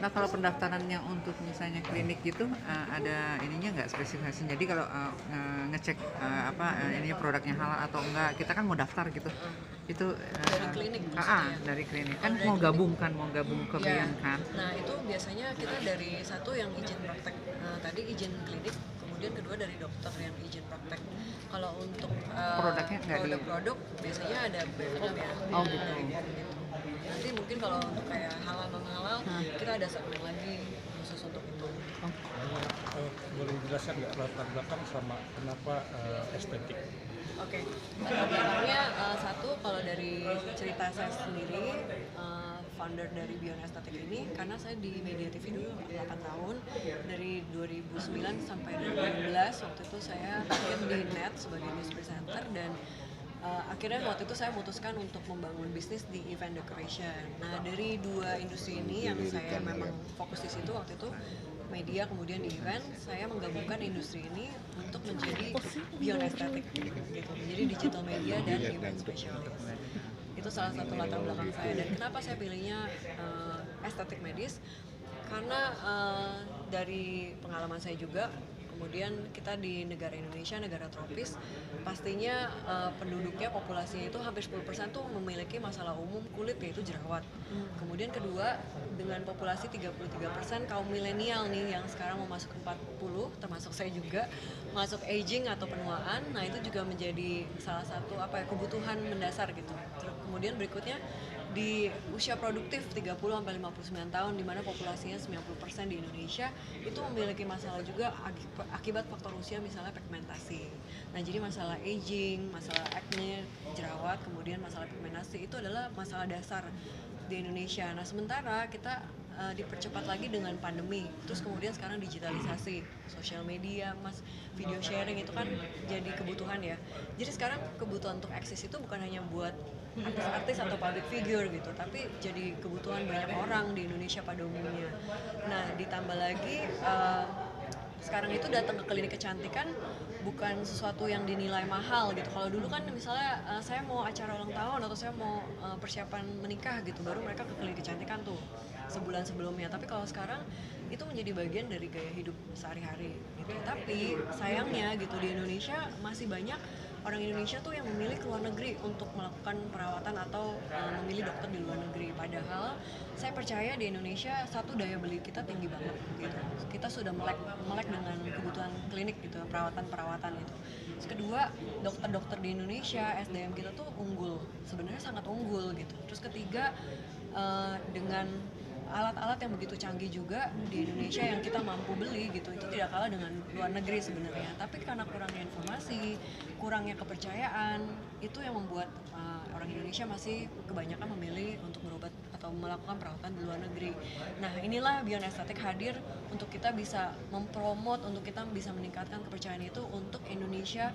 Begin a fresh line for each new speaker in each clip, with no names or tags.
Nah, kalau pendaftaran yang untuk misalnya klinik gitu, ada ininya nggak spesifikasi? Jadi kalau ngecek ininya produknya halal atau enggak, kita kan mau daftar gitu. Itu
Dari klinik maksudnya ya?
dari klinik kan
Dari
mau
klinik.
gabung ke
Ya,
Bion kan.
nah itu biasanya kita dari satu yang izin praktek, tadi izin klinik, kemudian kedua dari dokter yang izin praktek. Kalau untuk
Produknya nggak di
produk-produk biasanya ada BPOM ya.
Oh gitu.
Gitu. Nanti mungkin kalau untuk kayak halal non halal kita ada segmen lagi khusus untuk itu.
Boleh dijelaskan nggak latar belakang sama kenapa estetik?
Oke, latar belakangnya satu kalau dari cerita saya sendiri, founder dari Bion Estetik ini, karena saya di Media TV dulu 8 tahun, dari 2009 sampai 2016, waktu itu saya bikin di net sebagai news presenter dan akhirnya waktu itu saya memutuskan untuk membangun bisnis di event decoration. Nah dari dua industri ini yang saya memang fokus di situ waktu itu, media kemudian di event, saya menggabungkan industri ini untuk menjadi Bion Estetik gitu. Jadi digital media dan event specialist. Itu salah satu latar belakang saya. Dan kenapa saya pilihnya estetik medis? Karena dari pengalaman saya juga, kemudian kita di negara Indonesia, negara tropis, pastinya penduduknya, populasinya itu hampir 10% tuh memiliki masalah umum kulit, yaitu jerawat. Kemudian kedua, dengan populasi 33% kaum milenial nih yang sekarang mau masuk ke 40, termasuk saya juga, masuk aging atau penuaan, nah itu juga menjadi salah satu kebutuhan mendasar gitu. Kemudian berikutnya, di usia produktif 30-59 tahun di mana populasinya 90% di Indonesia itu memiliki masalah juga akibat faktor usia, misalnya pigmentasi. Nah, jadi masalah aging, masalah acne, jerawat, kemudian masalah pigmentasi itu adalah masalah dasar di Indonesia. Nah, sementara kita dipercepat lagi dengan pandemi, terus kemudian sekarang digitalisasi, sosial media, video sharing itu kan jadi kebutuhan ya. Jadi sekarang kebutuhan untuk eksis itu bukan hanya buat artis-artis atau public figure gitu, tapi jadi kebutuhan banyak orang di Indonesia pada umumnya. Nah, ditambah lagi sekarang itu datang ke klinik kecantikan bukan sesuatu yang dinilai mahal gitu. Kalau dulu kan misalnya saya mau acara ulang tahun atau saya mau persiapan menikah gitu, baru mereka ke klinik kecantikan tuh sebulan sebelumnya. Tapi kalau sekarang itu menjadi bagian dari gaya hidup sehari-hari gitu. Tapi sayangnya gitu di Indonesia masih banyak orang Indonesia tuh yang memilih keluar negeri untuk melakukan perawatan atau memilih dokter di luar negeri. Padahal saya percaya di Indonesia satu daya beli kita tinggi banget gitu. Kita sudah melek dengan kebutuhan klinik gitu, perawatan itu. Terus kedua, dokter-dokter di Indonesia, SDM kita tuh unggul, sebenarnya sangat unggul gitu. Terus ketiga, dengan alat-alat yang begitu canggih juga di Indonesia yang kita mampu beli gitu, itu tidak kalah dengan luar negeri sebenarnya. Tapi karena kurangnya informasi, kurangnya kepercayaan, itu yang membuat orang Indonesia masih kebanyakan memilih untuk berobat atau melakukan perawatan di luar negeri. Nah, inilah Bion Estetik hadir untuk kita bisa mempromot, untuk kita bisa meningkatkan kepercayaan itu untuk Indonesia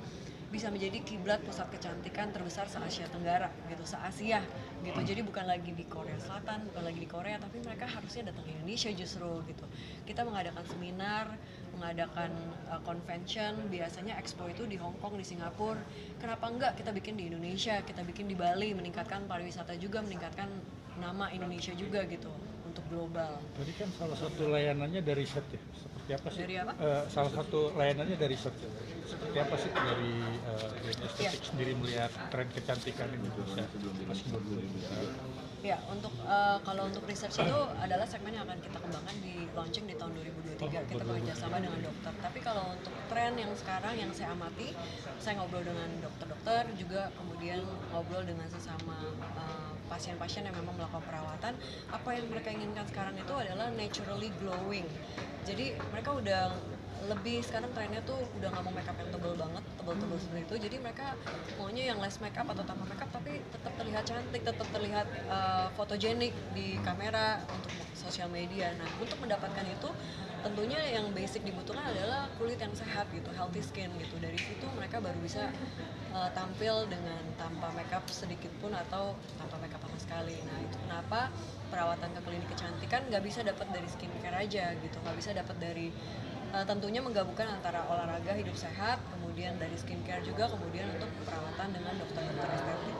bisa menjadi kiblat pusat kecantikan terbesar se-Asia Tenggara gitu, se-Asia gitu. Jadi bukan lagi di Korea Selatan, bukan lagi di Korea, tapi mereka harusnya datang ke Indonesia justru gitu. Kita mengadakan seminar, mengadakan convention, biasanya expo itu di Hong Kong, di Singapura. Kenapa enggak kita bikin di Indonesia, kita bikin di Bali, meningkatkan pariwisata juga, meningkatkan nama Indonesia juga gitu untuk global.
Tadi kan salah satu layanannya dari set ya, seperti apa sih?
Dari apa?
Salah satu layanannya dari set. Seperti apa sih dari Bion Estetik sendiri melihat tren kecantikan Indonesia masih
Ya, untuk kalau untuk research itu adalah segmen yang akan kita kembangkan di launching di tahun 2023. Kita bekerja sama dengan dokter. Tapi kalau untuk tren yang sekarang yang saya amati, saya ngobrol dengan dokter-dokter juga, kemudian ngobrol dengan sesama pasien-pasien yang memang melakukan perawatan. Apa yang mereka inginkan sekarang itu adalah naturally glowing. Jadi mereka udah lebih, sekarang trennya tuh udah nggak mau makeup yang tebel banget, tebel seperti itu. Jadi mereka maunya yang less makeup atau tanpa makeup tapi tetap terlihat cantik, tetap terlihat fotogenik di kamera untuk sosial media. Nah, untuk mendapatkan itu tentunya yang basic dibutuhkan adalah kulit yang sehat gitu, healthy skin gitu. Dari situ mereka baru bisa tampil dengan tanpa makeup sedikit pun atau tanpa makeup sama sekali. Nah, itu kenapa perawatan ke klinik kecantikan nggak bisa dapat dari skincare aja gitu, nggak bisa dapat dari tentunya menggabungkan antara olahraga hidup sehat, kemudian dari skincare juga, kemudian untuk perawatan dengan dokter-dokter estetik.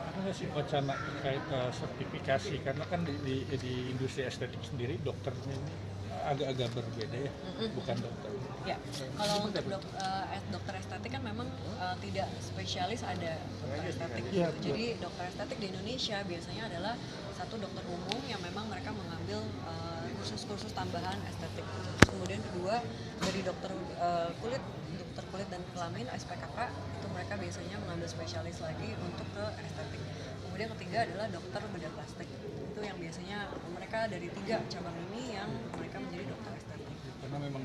Tapi nggak sih wacana terkait sertifikasi, karena kan di industri estetik sendiri dokternya ini agak-agak berbeda ya, bukan dokter.
Ya, kalau untuk dokter estetik kan memang tidak spesialis ada dokter estetik gitu.
Iya,
Jadi dokter estetik di Indonesia biasanya adalah satu dokter umum yang memang mereka mengambil kursus-kursus tambahan estetik. Terus kemudian kedua dari dokter kulit dan kelamin SPKK itu mereka biasanya mengambil spesialis lagi untuk ke estetik. Kemudian ketiga adalah dokter bedah plastik. Itu yang biasanya mereka dari 3 cabang ini yang mereka menjadi dokter estetik.
Karena memang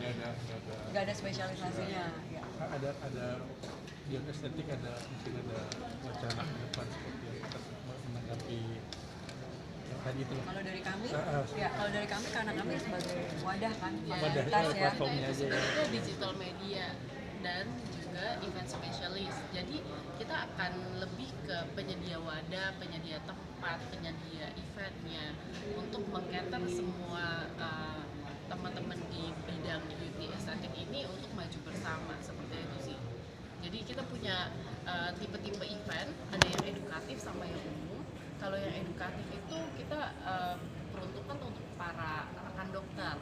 Nggak ada spesialisasinya. Ya.
ada bion estetik, mungkin ada wacana ke depan seperti yang menanggapi yang tadi itu.
Kalau dari kami, ya kalau dari kami karena kami sebagai wadah kan,
Wadah,
komunitas ya.
platformnya aja ya.
Sebenarnya digital media dan juga event specialist. Jadi kita akan lebih ke penyedia wadah, penyedia tempat, penyedia eventnya untuk mengcater semua teman-teman di bidang beauty estetik ini untuk maju bersama, seperti itu sih. Jadi kita punya tipe-tipe event, ada yang edukatif sama yang umum. Kalau yang edukatif itu kita peruntukkan untuk para rekan dokter.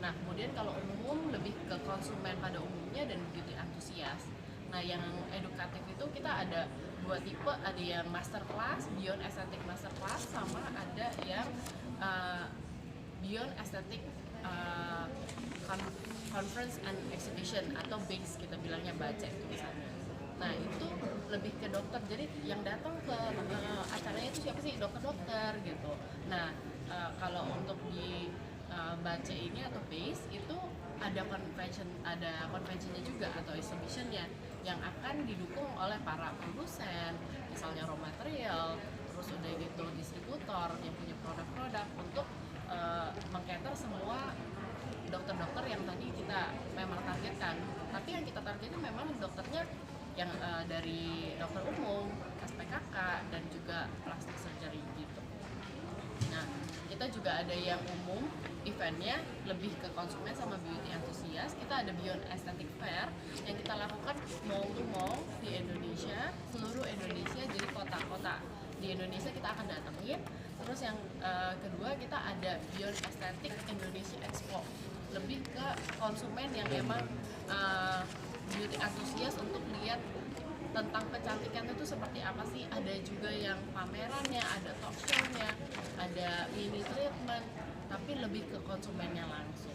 Nah, kemudian kalau umum lebih ke konsumen pada umumnya dan beauty antusias. Nah, yang edukatif itu kita ada 2 tipe, ada yang masterclass, Beyond Aesthetic Masterclass, sama ada yang Beyond Aesthetic Conference and Exhibition atau BACE kita bilangnya baca itu misalnya. Nah, itu lebih ke dokter. Jadi yang datang ke acaranya itu siapa sih? Dokter-dokter gitu. Nah, kalau untuk di baca ini atau base itu ada conventionnya juga atau exhibitionnya yang akan didukung oleh para produsen, misalnya raw material, terus udah gitu distributor yang punya produk-produk untuk mengcater semua dokter-dokter yang tadi kita memang targetkan. Tapi yang kita targetkan memang dokternya yang dari dokter umum, SPKK, dan juga plastik surgery gitu. Nah, kita juga ada yang umum, eventnya lebih ke konsumen sama beauty antusias. Kita ada Beyond Aesthetic Fair yang kita lakukan mall to mall di Indonesia, seluruh Indonesia, jadi kota-kota di Indonesia kita akan datengin. Terus yang kedua kita ada Beyond Aesthetic Indonesia Expo, lebih ke konsumen yang emang beauty antusias untuk lihat tentang kecantikan itu seperti apa sih. Ada juga yang pamerannya, ada talk show-nya, ada mini treatment, tapi lebih ke konsumennya langsung.